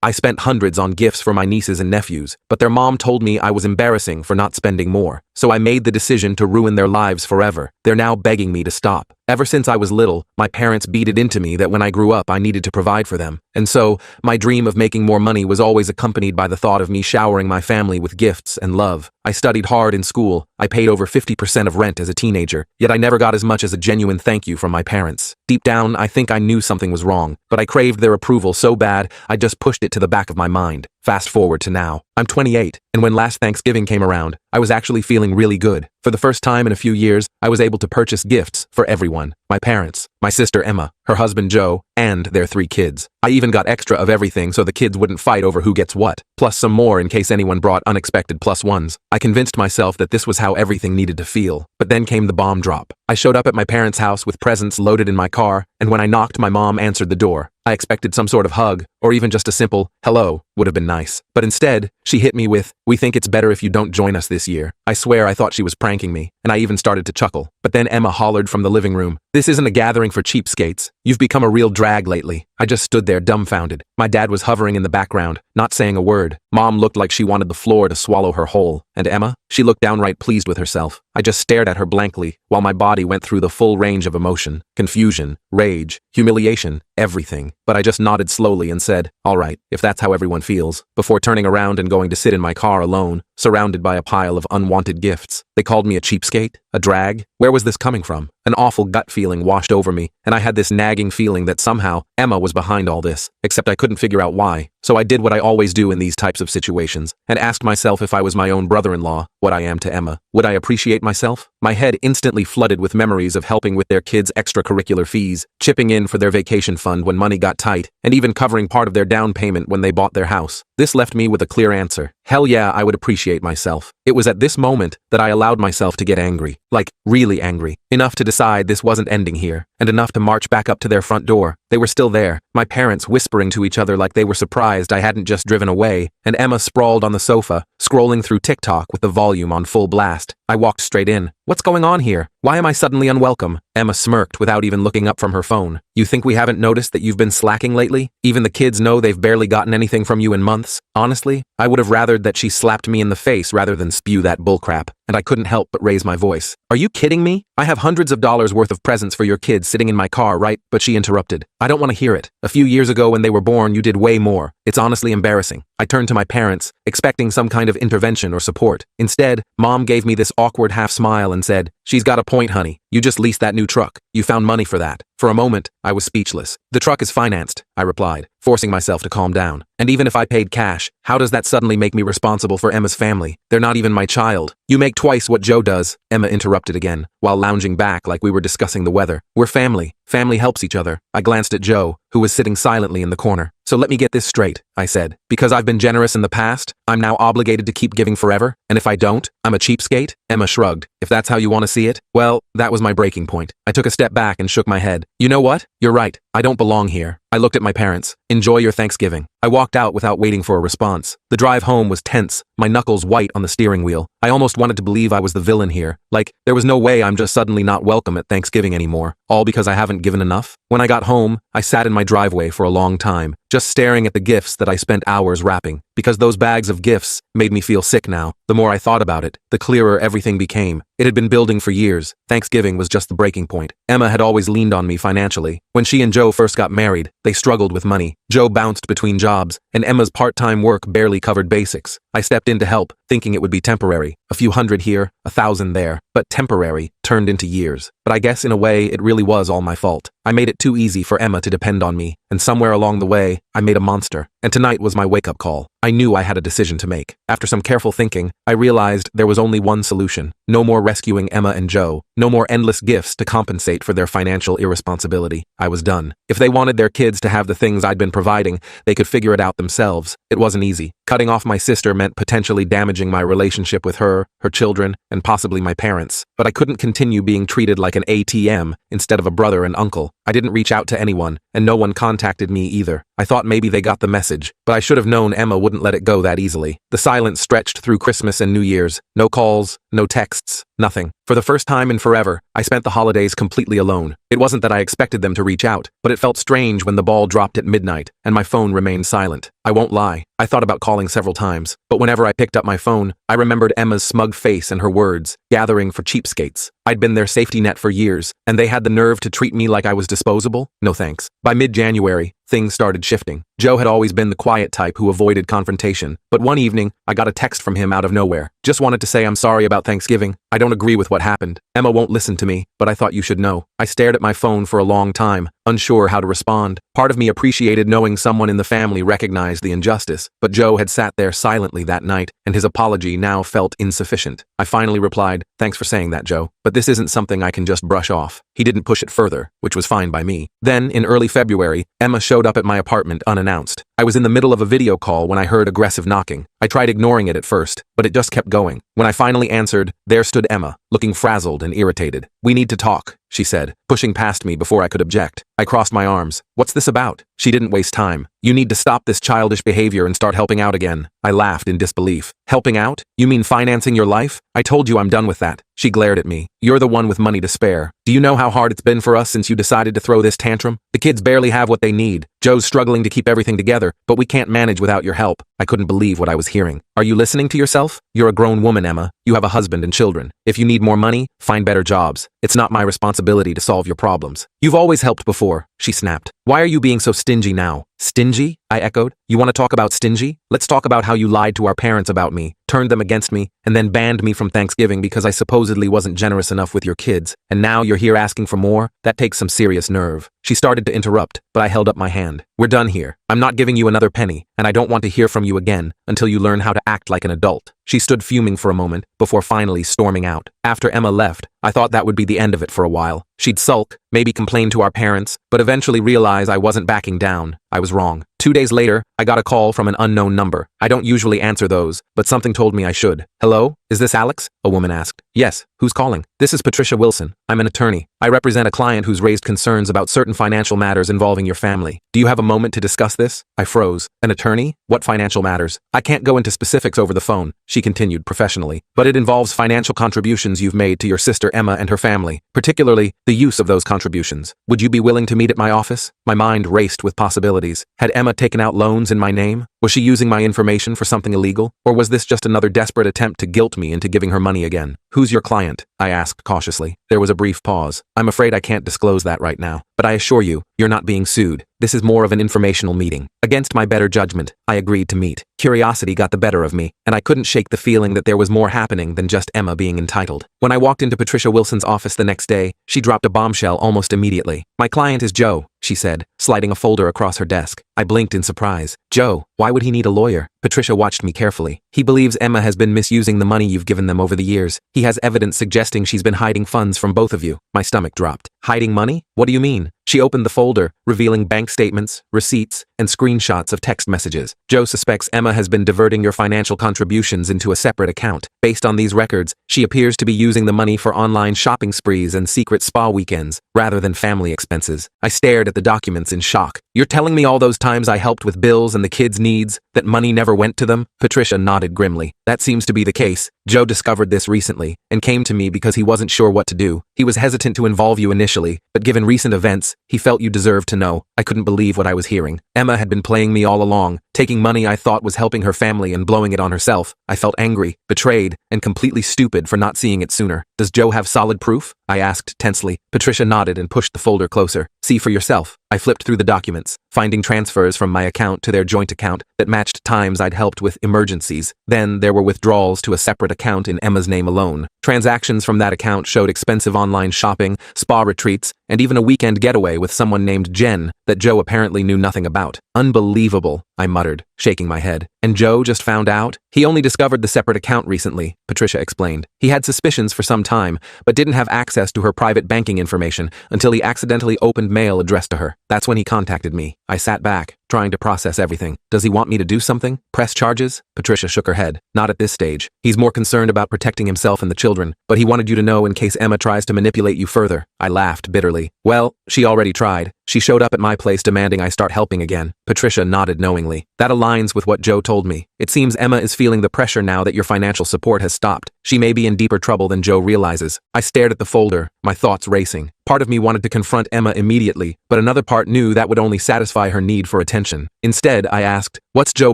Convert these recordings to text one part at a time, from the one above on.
I spent hundreds on gifts for my nieces and nephews, but their mom told me I was embarrassing for not spending more, so I made the decision to ruin their lives forever. They're now begging me to stop. Ever since I was little, my parents beat it into me that when I grew up I needed to provide for them. And so, my dream of making more money was always accompanied by the thought of me showering my family with gifts and love. I studied hard in school, I paid over 50% of rent as a teenager, yet I never got as much as a genuine thank you from my parents. Deep down, I think I knew something was wrong, but I craved their approval so bad, I just pushed it to the back of my mind. Fast forward to now. I'm 28, and when last Thanksgiving came around, I was actually feeling really good. For the first time in a few years, I was able to purchase gifts for everyone. My parents, my sister Emma, her husband Joe, and their 3 kids. I even got extra of everything so the kids wouldn't fight over who gets what, plus some more in case anyone brought unexpected plus ones. I convinced myself that this was how everything needed to feel. But then came the bomb drop. I showed up at my parents' house with presents loaded in my car, and when I knocked, my mom answered the door. I expected some sort of hug, or even just a simple, hello, would have been nice. But instead, she hit me with, we think it's better if you don't join us this year. I swear I thought she was pranking me, and I even started to chuckle. But then Emma hollered from the living room, this isn't a gathering for cheapskates. You've become a real drag lately. I just stood there dumbfounded. My dad was hovering in the background, not saying a word. Mom looked like she wanted the floor to swallow her whole. And Emma? She looked downright pleased with herself. I just stared at her blankly, while my body went through the full range of emotion. Confusion, rage, humiliation, everything. But I just nodded slowly and said, all right, if that's how everyone feels, before turning around and going to sit in my car alone, surrounded by a pile of unwanted gifts. They called me a cheapskate? A drag? Where was this coming from? An awful gut feeling washed over me, and I had this nagging feeling that somehow Emma was behind all this, except I couldn't figure out why. So I did what I always do in these types of situations, and asked myself if I was my own brother-in-law, what I am to Emma. Would I appreciate myself? My head instantly flooded with memories of helping with their kids' extracurricular fees, chipping in for their vacation fund when money got tight, and even covering part of their down payment when they bought their house. This left me with a clear answer. Hell yeah, I would appreciate myself. It was at this moment that I allowed myself to get angry. Like, really angry. Enough to decide this wasn't ending here, and enough to march back up to their front door. They were still there, my parents whispering to each other like they were surprised I hadn't just driven away, and Emma sprawled on the sofa, scrolling through TikTok with the volume on full blast. I walked straight in. What's going on here? Why am I suddenly unwelcome? Emma smirked without even looking up from her phone. You think we haven't noticed that you've been slacking lately? Even the kids know they've barely gotten anything from you in months. Honestly, I would have rathered that she slapped me in the face rather than spew that bullcrap, and I couldn't help but raise my voice. Are you kidding me? I have hundreds of dollars worth of presents for your kids sitting in my car, right? But she interrupted. I don't want to hear it. A few years ago when they were born, you did way more. It's honestly embarrassing. I turned to my parents, expecting some kind of intervention or support. Instead, Mom gave me this awkward half smile and said, she's got a point, honey. You just leased that new truck. You found money for that. For a moment, I was speechless. The truck is financed, I replied, forcing myself to calm down. And even if I paid cash, how does that suddenly make me responsible for Emma's family? They're not even my child. You make twice what Joe does, Emma interrupted again, while lounging back like we were discussing the weather. We're family. Family helps each other. I glanced at Joe, who was sitting silently in the corner. So let me get this straight, I said. Because I've been generous in the past, I'm now obligated to keep giving forever? And if I don't, I'm a cheapskate? Emma shrugged. If that's how you want to see it, well, that was my breaking point. I took a step back and shook my head. You know what? You're right. I don't belong here. I looked at my parents. Enjoy your Thanksgiving. I walked out without waiting for a response. The drive home was tense, my knuckles white on the steering wheel. I almost wanted to believe I was the villain here. Like, there was no way I'm just suddenly not welcome at Thanksgiving anymore, all because I haven't given enough. When I got home, I sat in my driveway for a long time, just staring at the gifts that I spent hours wrapping, because those bags of gifts made me feel sick now. The more I thought about it, the clearer everything became. It had been building for years. Thanksgiving was just the breaking point. Emma had always leaned on me financially. When she and Joe first got married, they struggled with money. Joe bounced between jobs, and Emma's part-time work barely covered basics. I stepped in to help, thinking it would be temporary. A few hundred here, 1,000 there. But temporary turned into years. But I guess in a way, it really was all my fault. I made it too easy for Emma to depend on me, and somewhere along the way, I made a monster. And tonight was my wake-up call. I knew I had a decision to make. After some careful thinking, I realized there was only one solution. No more rescuing Emma and Joe. No more endless gifts to compensate for their financial irresponsibility. I was done. If they wanted their kids to have the things I'd been providing, they could figure it out themselves. It wasn't easy. Cutting off my sister meant potentially damaging my relationship with her, her children, and possibly my parents. But I couldn't continue being treated like an ATM instead of a brother and uncle. I didn't reach out to anyone, and no one contacted me either. I thought maybe they got the message, but I should have known Emma wouldn't let it go that easily. The silence stretched through Christmas and New Year's. No calls, no texts, Nothing. For the first time in forever, I spent the holidays completely alone. It wasn't that I expected them to reach out, but it felt strange when the ball dropped at midnight and my phone remained silent. I won't lie, I thought about calling several times, but whenever I picked up my phone, I remembered Emma's smug face and her words, gathering for cheapskates. I'd been their safety net for years, and they had the nerve to treat me like I was disposable? No thanks. By mid-January, things started shifting. Joe had always been the quiet type who avoided confrontation, but one evening, I got a text from him out of nowhere. Just wanted to say I'm sorry about Thanksgiving. I don't agree with what happened. Emma won't listen to me, but I thought you should know. I stared at my phone for a long time, unsure how to respond. Part of me appreciated knowing someone in the family recognized the injustice, but Joe had sat there silently that night, and his apology now felt insufficient. I finally replied, "Thanks for saying that, Joe, but this isn't something I can just brush off." He didn't push it further, which was fine by me. Then, in early February, Emma showed up at my apartment unannounced. I was in the middle of a video call when I heard aggressive knocking. I tried ignoring it at first, but it just kept going. When I finally answered, there stood Emma, looking frazzled and irritated. "We need to talk," she said, pushing past me before I could object. I crossed my arms. "What's this about?" She didn't waste time. "You need to stop this childish behavior and start helping out again." I laughed in disbelief. "Helping out? You mean financing your life? I told you I'm done with that." She glared at me. "You're the one with money to spare. Do you know how hard it's been for us since you decided to throw this tantrum? The kids barely have what they need. Joe's struggling to keep everything together, but we can't manage without your help." I couldn't believe what I was hearing. "Are you listening to yourself? You're a grown woman, Emma. You have a husband and children. If you need more money, find better jobs. It's not my responsibility to solve your problems. You've always helped before," she snapped. "Why are you being so stingy now?" "Stingy?" I echoed. "You want to talk about stingy? Let's talk about how you lied to our parents about me, turned them against me, and then banned me from Thanksgiving because I supposedly wasn't generous enough with your kids. And now you're here asking for more? That takes some serious nerve." She started to interrupt, but I held up my hand. "We're done here. I'm not giving you another penny, and I don't want to hear from you again until you learn how to act like an adult." She stood fuming for a moment before finally storming out. After Emma left, I thought that would be the end of it for a while. She'd sulk, maybe complain to our parents, but eventually realize I wasn't backing down. I was wrong. 2 days later, I got a call from an unknown number. I don't usually answer those, but something told me I should. "Hello? Is this Alex?" a woman asked. "Yes. Who's calling?" "This is Patricia Wilson. I'm an attorney. I represent a client who's raised concerns about certain financial matters involving your family. Do you have a moment to discuss this?" I froze. "An attorney? What financial matters?" "I can't go into specifics over the phone," she continued professionally, "but it involves financial contributions you've made to your sister Emma and her family, particularly the use of those contributions. Would you be willing to meet at my office?" My mind raced with possibilities. Had Emma taken out loans in my name? Was she using my information for something illegal? Or was this just another desperate attempt to guilt me into giving her money again? "Who's your client?" I asked cautiously. There was a brief pause. "I'm afraid I can't disclose that right now, but I assure you, you're not being sued. This is more of an informational meeting." Against my better judgment, I agreed to meet. Curiosity got the better of me, and I couldn't shake the feeling that there was more happening than just Emma being entitled. When I walked into Patricia Wilson's office the next day, she dropped a bombshell almost immediately. "My client is Joe," she said, sliding a folder across her desk. I blinked in surprise. "Joe? Why would he need a lawyer?" Patricia watched me carefully. "He believes Emma has been misusing the money you've given them over the years. He has evidence suggesting she's been hiding funds from both of you." My stomach dropped. "Hiding money? What do you mean?" She opened the folder, revealing bank statements, receipts, and screenshots of text messages. "Joe suspects Emma has been diverting your financial contributions into a separate account. Based on these records, she appears to be using the money for online shopping sprees and secret spa weekends, rather than family expenses." I stared at the documents in shock. "You're telling me all those times I helped with bills and the kids' needs, that money never went to them?" Patricia nodded grimly. "That seems to be the case. Joe discovered this recently, and came to me because he wasn't sure what to do. He was hesitant to involve you initially, but given recent events, he felt you deserved to know." I couldn't believe what I was hearing. Emma had been playing me all along, taking money I thought was helping her family and blowing it on herself. I felt angry, betrayed, and completely stupid for not seeing it sooner. "Does Joe have solid proof?" I asked tensely. Patricia nodded and pushed the folder closer. "See for yourself." I flipped through the documents, finding transfers from my account to their joint account that matched times I'd helped with emergencies. Then there were withdrawals to a separate account in Emma's name alone. Transactions from that account showed expensive online shopping, spa retreats, and even a weekend getaway with someone named Jen that Joe apparently knew nothing about. "Unbelievable," I muttered, shaking my head. "And Joe just found out?" "He only discovered the separate account recently," Patricia explained. "He had suspicions for some time, but didn't have access to her private banking information until he accidentally opened mail addressed to her. That's when he contacted me." I sat back, trying to process everything. "Does he want me to do something? Press charges?" Patricia shook her head. "Not at this stage. He's more concerned about protecting himself and the children, but he wanted you to know in case Emma tries to manipulate you further." I laughed bitterly. "Well, she already tried. She showed up at my place demanding I start helping again." Patricia nodded knowingly. "That aligns with what Joe told me. It seems Emma is feeling the pressure now that your financial support has stopped. She may be in deeper trouble than Joe realizes. I stared at the folder, my thoughts racing. Part of me wanted to confront Emma immediately, but another part knew that would only satisfy her need for attention. Instead, I asked, "What's Joe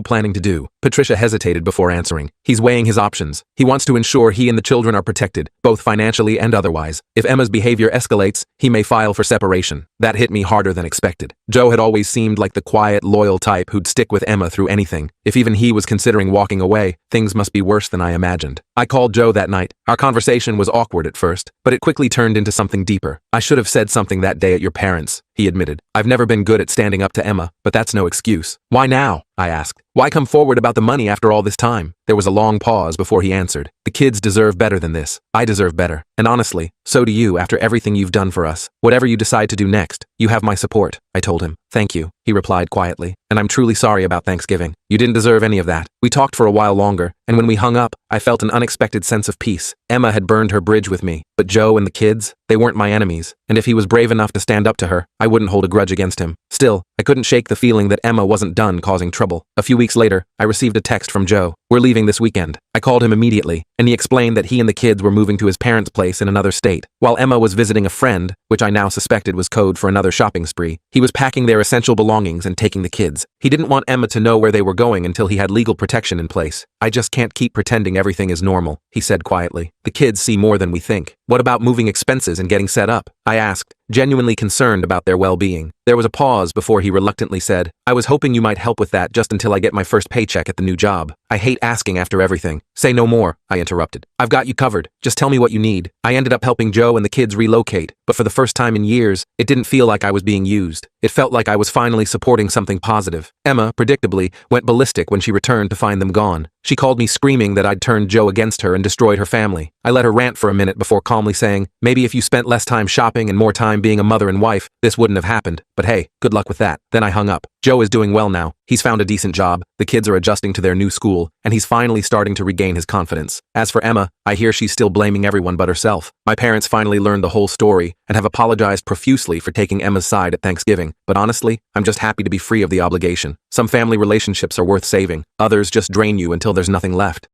planning to do?" Patricia hesitated before answering. "He's weighing his options. He wants to ensure he and the children are protected, both financially and otherwise. If Emma's behavior escalates, he may file for separation." That hit me harder than expected. Joe had always seemed like the quiet, loyal type who'd stick with Emma through anything. If even he was considering walking away, things must be worse than I imagined. I called Joe that night. Our conversation was awkward at first, but it quickly turned into something deeper. "I should have said something that day at your parents'," he admitted. "I've never been good at standing up to Emma, but that's no excuse." "Why now?" I asked. "Why come forward about the money after all this time?" There was a long pause before he answered. "The kids deserve better than this. I deserve better. And honestly, so do you after everything you've done for us. Whatever you decide to do next, you have my support," I told him. "Thank you," he replied quietly. "And I'm truly sorry about Thanksgiving. You didn't deserve any of that." We talked for a while longer, and when we hung up, I felt an unexpected sense of peace. Emma had burned her bridge with me, but Joe and the kids, they weren't my enemies. And if he was brave enough to stand up to her, I wouldn't hold a grudge against him. Still, I couldn't shake the feeling that Emma wasn't done causing trouble. A few weeks later, I received a text from Joe. "We're leaving this weekend." I called him immediately, and he explained that he and the kids were moving to his parents' place in another state, while Emma was visiting a friend, which I now suspected was code for another shopping spree. He was packing their essential belongings and taking the kids. He didn't want Emma to know where they were going until he had legal protection in place. "I just can't keep pretending everything is normal," he said quietly. "The kids see more than we think." "What about moving expenses and getting set up?" I asked, genuinely concerned about their well-being. There was a pause before he reluctantly said, "I was hoping you might help with that just until I get my first paycheck at the new job." "I hate asking after everything." "Say no more," I interrupted. "I've got you covered. Just tell me what you need." I ended up helping Joe and the kids relocate, but for the first time in years, it didn't feel like I was being used. It felt like I was finally supporting something positive. Emma, predictably, went ballistic when she returned to find them gone. She called me screaming that I'd turned Joe against her and destroyed her family. I let her rant for a minute before calmly saying, "Maybe if you spent less time shopping and more time being a mother and wife, this wouldn't have happened. But hey, good luck with that." Then I hung up. Joe is doing well now. He's found a decent job, the kids are adjusting to their new school, and he's finally starting to regain his confidence. As for Emma, I hear she's still blaming everyone but herself. My parents finally learned the whole story and have apologized profusely for taking Emma's side at Thanksgiving. But honestly, I'm just happy to be free of the obligation. Some family relationships are worth saving. Others just drain you until there's nothing left.